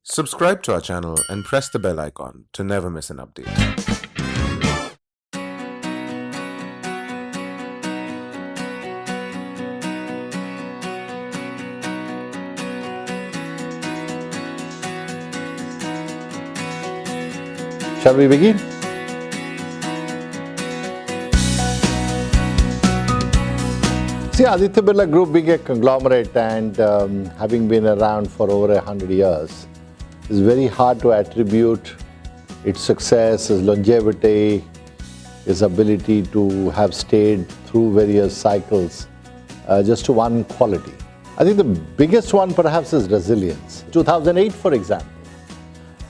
Subscribe to our channel and press the bell icon to never miss an update. Shall we begin? See, Aditya Birla Group being a conglomerate and having been around for over 100 years, it's very hard to attribute its success, its longevity, its ability to have stayed through various cycles just to one quality. I think the biggest one perhaps is resilience. 2008, for example,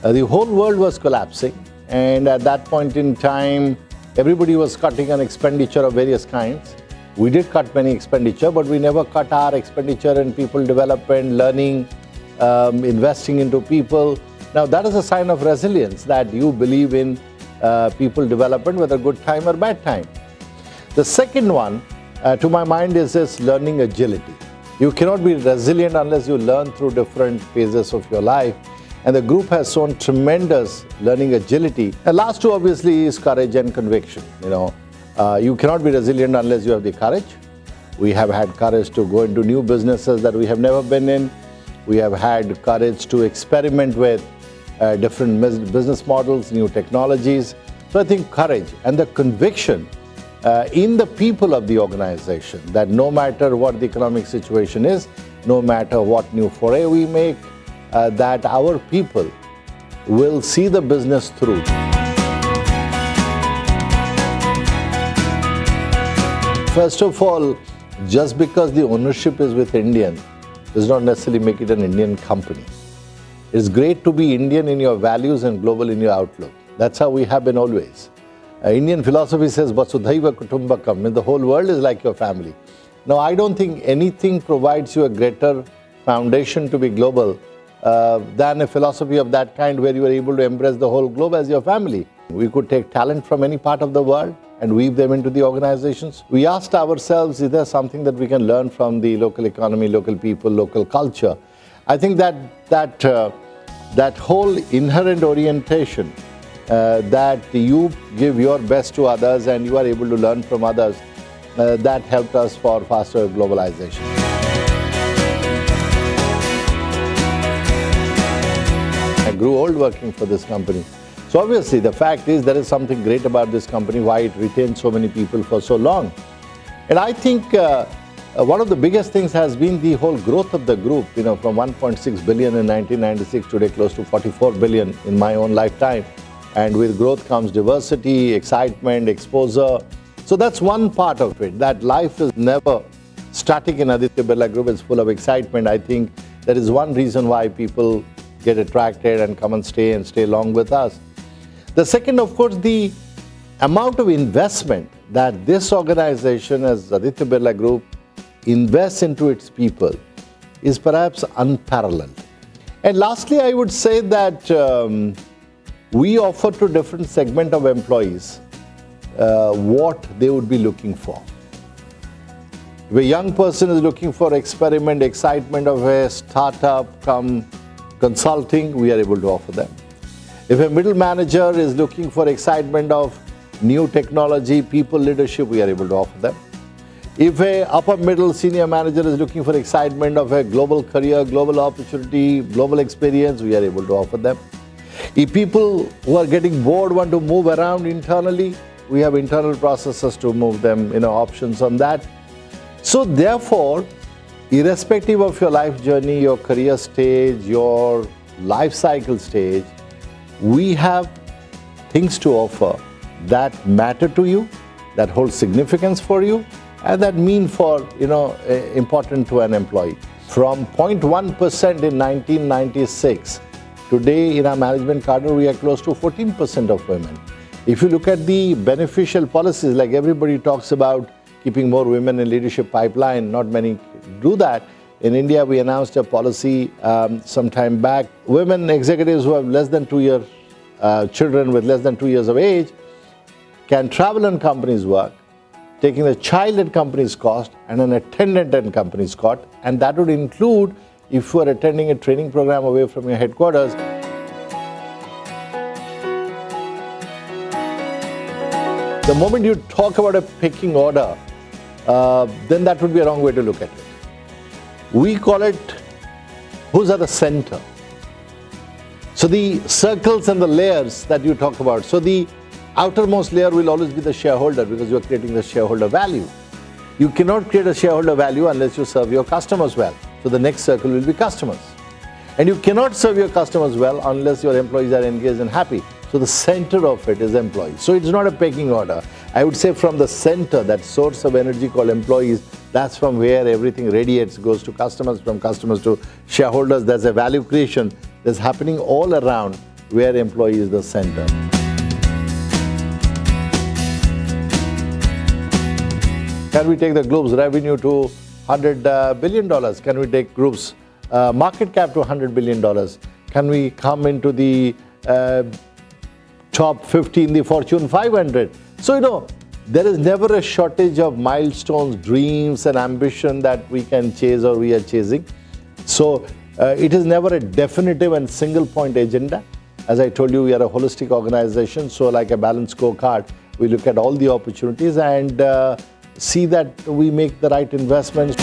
the whole world was collapsing, and at that point in time, everybody was cutting an expenditure of various kinds. We did cut many expenditure, but we never cut our expenditure in people development, learning, investing into people. Now that is a sign of resilience, that you believe in people development, whether good time or bad time. The second one, to my mind, is this learning agility. You cannot be resilient unless you learn through different phases of your life. And the group has shown tremendous learning agility. The last two obviously is courage and conviction. You cannot be resilient unless you have the courage. We have had courage to go into new businesses that we have never been in. We have had courage to experiment with different business models, new technologies. So I think courage and the conviction in the people of the organization, that no matter what the economic situation is, no matter what new foray we make, that our people will see the business through. First of all, just because the ownership is with Indian does not necessarily make it an Indian company. It's great to be Indian in your values and global in your outlook. That's how we have been always. Indian philosophy says, Vasudhaiva Kutumbakam, and the whole world is like your family. Now, I don't think anything provides you a greater foundation to be global than a philosophy of that kind, where you are able to embrace the whole globe as your family. We could take talent from any part of the world and weave them into the organizations. We asked ourselves, is there something that we can learn from the local economy, local people, local culture? I think that whole inherent orientation, that you give your best to others and you are able to learn from others, that helped us for faster globalization. I grew old working for this company. So obviously the fact is there is something great about this company, why it retained so many people for so long. And I think one of the biggest things has been the whole growth of the group, from 1.6 billion in 1996 today close to 44 billion in my own lifetime. And with growth comes diversity, excitement, exposure. So that's one part of it, that life is never static in Aditya Birla Group. It's full of excitement. I think that is one reason why people get attracted and come and stay long with us. The second, of course, the amount of investment that this organization as Aditya Birla Group invests into its people is perhaps unparalleled. And lastly, I would say that we offer to different segment of employees what they would be looking for. If a young person is looking for experiment, excitement of a startup, consulting, we are able to offer them. If a middle manager is looking for excitement of new technology, people leadership, we are able to offer them. If a upper middle senior manager is looking for excitement of a global career, global opportunity, global experience, we are able to offer them. If people who are getting bored want to move around internally, we have internal processes to move them, options on that. So therefore, irrespective of your life journey, your career stage, your life cycle stage, we have things to offer that matter to you, that hold significance for you, and that mean important to an employee. From 0.1% in 1996, today in our management cadre, we are close to 14% of women. If you look at the beneficial policies, like everybody talks about keeping more women in leadership pipeline, not many do that. In India, we announced a policy some time back. Women executives who have less than 2 years, children with less than 2 years of age, can travel on company's work, taking the child at company's cost and an attendant at company's cost. And that would include, if you are attending a training program away from your headquarters, The moment you talk about a pecking order, then that would be a wrong way to look at it. We call it, who's at the center? So the circles and the layers that you talk about. So the outermost layer will always be the shareholder, because you are creating the shareholder value. You cannot create a shareholder value unless you serve your customers well. So the next circle will be customers. And you cannot serve your customers well unless your employees are engaged and happy. So the center of it is employees. So it's not a pecking order. I would say from the center, that source of energy called employees, that's from where everything radiates, goes to customers, from customers to shareholders. There's a value creation that's happening all around where employee is the center. Can we take the group's revenue to $100 billion? Can we take group's market cap to $100 billion? Can we come into the top 50 in the Fortune 500? So, there is never a shortage of milestones, dreams, and ambition that we can chase or we are chasing. So, it is never a definitive and single point agenda. As I told you, we are a holistic organization. So, like a balanced scorecard, we look at all the opportunities and see that we make the right investments